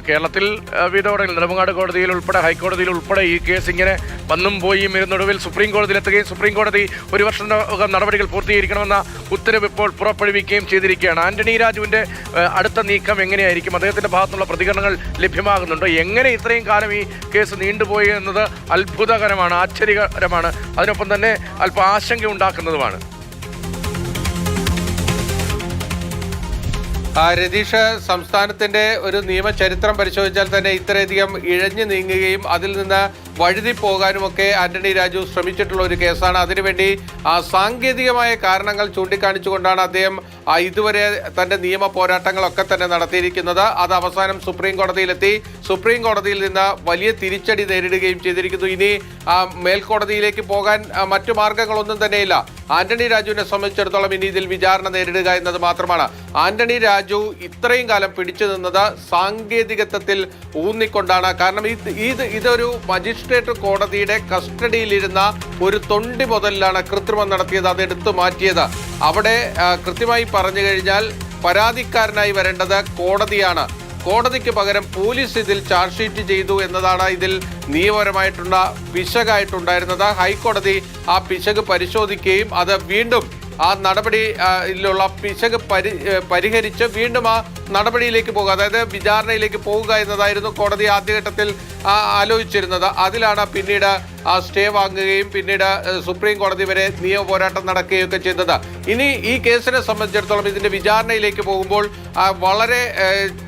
കേരളത്തിൽ വിധോടെ നെടുമങ്ങാട് കോടതിയിൽ ഉൾപ്പെടെ ഹൈക്കോടതിയിൽ ഉൾപ്പെടെ ഈ കേസ് ഇങ്ങനെ വന്നും പോയും ഇരുന്നൊടുവിൽ സുപ്രീം കോടതിയിലെത്തുകയും സുപ്രീം കോടതി ഒരു വർഷത്തിനകം നടപടികൾ പൂർത്തീകരിക്കണമെന്ന ഉത്തരവ് ഇപ്പോൾ പുറപ്പെടുവിക്കുകയും ചെയ്തിരിക്കുകയാണ്. ആന്റണി രാജുവിൻ്റെ അടുത്ത നീക്കം എങ്ങനെയായിരിക്കും? അദ്ദേഹത്തിൻ്റെ ഭാഗത്തുനിന്നുള്ള പ്രതികരണങ്ങൾ ലഭ്യമാകുന്നുണ്ടോ? എങ്ങനെ ഇത്രയും കാലം ഈ കേസ് നീണ്ടുപോയി എന്നത് അത്ഭുതകരമാണ്, ആശ്ചര്യകരമാണ്, അതിനൊപ്പം തന്നെ അല്പം ആശങ്ക ഉണ്ടാക്കുന്നതുമാണ്. രതീഷ്, സംസ്ഥാനത്തിൻ്റെ ഒരു നിയമചരിത്രം പരിശോധിച്ചാൽ തന്നെ ഇത്രയധികം ഇഴഞ്ഞു നീങ്ങുകയും അതിൽ നിന്ന് വഴുതി പോകാനുമൊക്കെ ആന്റണി രാജു ശ്രമിച്ചിട്ടുള്ള ഒരു കേസാണ്. അതിനുവേണ്ടി സാങ്കേതികമായ കാരണങ്ങൾ ചൂണ്ടിക്കാണിച്ചുകൊണ്ടാണ് അദ്ദേഹം ഇതുവരെ തൻ്റെ നിയമ പോരാട്ടങ്ങളൊക്കെ തന്നെ നടത്തിയിരിക്കുന്നത്. അത് അവസാനം സുപ്രീം കോടതിയിലെത്തി. സുപ്രീം കോടതിയിൽ നിന്ന് വലിയ തിരിച്ചടി നേരിടുകയും ചെയ്തിരിക്കുന്നു. ഇനി മേൽക്കോടതിയിലേക്ക് പോകാൻ മറ്റു മാർഗങ്ങളൊന്നും തന്നെയില്ല. ആന്റണി രാജുവിനെ സംബന്ധിച്ചിടത്തോളം ഇനി ഇതിൽ വിചാരണ നേരിടുക എന്നത് മാത്രമാണ്. ആന്റണി രാജു ഇത്രയും കാലം പിടിച്ചു നിന്നത് സാങ്കേതികത്വത്തിൽ ഊന്നിക്കൊണ്ടാണ്. കാരണം ഇതൊരു മജിസ്ട്രേറ്റ് കോടതിയുടെ കസ്റ്റഡിയിലിരുന്ന ഒരു തൊണ്ടി മുതലിലാണ് കൃത്രിമം നടത്തിയത്, അത് എടുത്തു മാറ്റിയത്. അവിടെ കൃത്യമായി പറഞ്ഞു കഴിഞ്ഞാൽ പരാതിക്കാരനായി വരേണ്ടത് കോടതിയാണ്. കോടതിക്ക് പകരം പോലീസ് ഇതിൽ ചാർജ് ഷീറ്റ് ചെയ്തു എന്നതാണ് ഇതിൽ നിയമപരമായിട്ടുള്ള പിശകായിട്ടുണ്ടായിരുന്നത്. ഹൈക്കോടതി ആ പിശക് പരിശോധിക്കുകയും അത് വീണ്ടും ആ നടപടിയിലുള്ള പിശക് പരിഹരിച്ച് വീണ്ടും ആ നടപടിയിലേക്ക് പോകുക, അതായത് വിചാരണയിലേക്ക് പോവുക എന്നതായിരുന്നു കോടതി ആദ്യഘട്ടത്തിൽ ആലോചിച്ചിരുന്നത്. അതിലാണ് പിന്നീട് ആ സ്റ്റേ വാങ്ങുകയും പിന്നീട് സുപ്രീം കോടതി വരെ നിയമ പോരാട്ടം നടക്കുകയൊക്കെ ചെയ്തത്. ഇനി ഈ കേസിനെ സംബന്ധിച്ചിടത്തോളം ഇതിൻ്റെ വിചാരണയിലേക്ക് പോകുമ്പോൾ വളരെ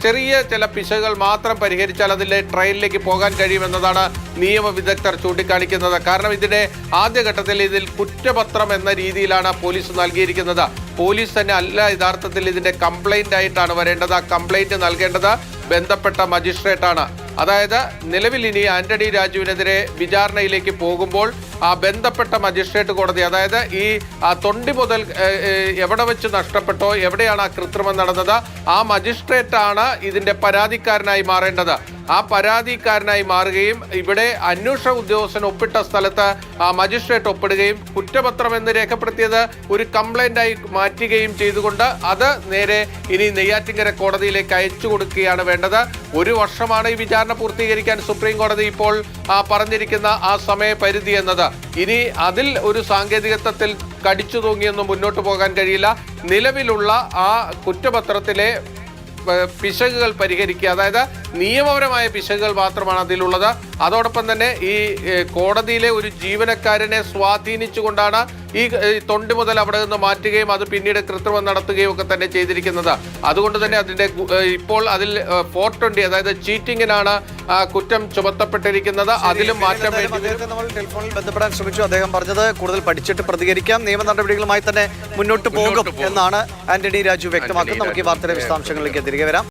ചെറിയ ചില പിശകുകൾ മാത്രം പരിഹരിച്ചാൽ അതിൻ്റെ ട്രയലിലേക്ക് പോകാൻ കഴിയുമെന്നതാണ് നിയമ വിദഗ്ധർ ചൂണ്ടിക്കാണിക്കുന്നത്. കാരണം ഇതിൻ്റെ ആദ്യഘട്ടത്തിൽ ഇതിൽ കുറ്റപത്രം എന്ന രീതിയിലാണ് പോലീസ് നൽകിയിരിക്കുന്നത്. പോലീസ് തന്നെ അല്ല യഥാർത്ഥത്തിൽ ഇതിൻ്റെ കംപ്ലൈൻ്റ് ആയിട്ടാണ് വരേണ്ടത്. ആ കംപ്ലൈൻറ്റ് നൽകേണ്ടത് ബന്ധപ്പെട്ട മജിസ്ട്രേറ്റാണ്. അതായത് നിലവിൽ ഇനി ആന്റണി രാജുവിനെതിരെ വിചാരണയിലേക്ക് പോകുമ്പോൾ ആ ബന്ധപ്പെട്ട മജിസ്ട്രേറ്റ് കോടതി, അതായത് ഈ തൊണ്ടി മുതൽ എവിടെ വെച്ച് നഷ്ടപ്പെട്ടോ, എവിടെയാണ് ആ കൃത്രിമം നടന്നത്, ആ മജിസ്ട്രേറ്റാണ് ഇതിൻ്റെ പരാതിക്കാരനായി മാറേണ്ടത്. ആ പരാതിക്കാരനായി മാറുകയും ഇവിടെ അന്വേഷണ ഉദ്യോഗസ്ഥൻ ഒപ്പിട്ട സ്ഥലത്ത് ആ മജിസ്ട്രേറ്റ് ഒപ്പിടുകയും കുറ്റപത്രം എന്ന് രേഖപ്പെടുത്തിയത് ഒരു കംപ്ലൈൻ്റായി മാറ്റുകയും ചെയ്തുകൊണ്ട് അത് നേരെ ഇനി നെയ്യാറ്റിൻകര കോടതിയിലേക്ക് അയച്ചു കൊടുക്കുകയാണ് വേണ്ടത്. ഒരു വർഷമാണ് ഈ വിചാരണ പൂർത്തീകരിക്കാൻ സുപ്രീം കോടതി ഇപ്പോൾ പറഞ്ഞിരിക്കുന്ന ആ സമയപരിധി എന്നത്. ഇനി അതിൽ ഒരു സാങ്കേതികത്വത്തിൽ കടിച്ചു തൂങ്ങിയൊന്നും മുന്നോട്ട് പോകാൻ കഴിയില്ല. നിലവിലുള്ള ആ കുറ്റപത്രത്തിലെ പിശകുകൾ പരിഹരിക്കുക, അതായത് നിയമപരമായ പിശകുകൾ മാത്രമാണ് അതിലുള്ളത്. അതോടൊപ്പം തന്നെ ഈ കോടതിയിലെ ഒരു ജീവനക്കാരനെ സ്വാധീനിച്ചുകൊണ്ടാണ് ഈ തൊണ്ടി മുതൽ അവിടെ നിന്ന് മാറ്റുകയും അത് പിന്നീട് കൃത്രിമം നടത്തുകയും ഒക്കെ തന്നെ ചെയ്തിരിക്കുന്നത്. അതുകൊണ്ട് തന്നെ അതിൻ്റെ ഇപ്പോൾ അതിൽ 420, അതായത് ചീറ്റിങ്ങിനാണ് കുറ്റം ചുമത്തപ്പെട്ടിരിക്കുന്നത്. അതിലും മാറ്റം നമ്മൾ ടെലിഫോണിൽ ബന്ധപ്പെടാൻ ശ്രമിച്ചു. അദ്ദേഹം പറഞ്ഞത് കൂടുതൽ പഠിച്ചിട്ട് പ്രതികരിക്കാം, നിയമ നടപടികളുമായി തന്നെ മുന്നോട്ട് പോകും എന്നാണ് ആന്റണി രാജു വ്യക്തമാക്കുന്നത്. നമുക്ക് ഈ വാർത്തയുടെ വിശദാംശങ്ങളിലേക്ക് തിരികെ വരാം.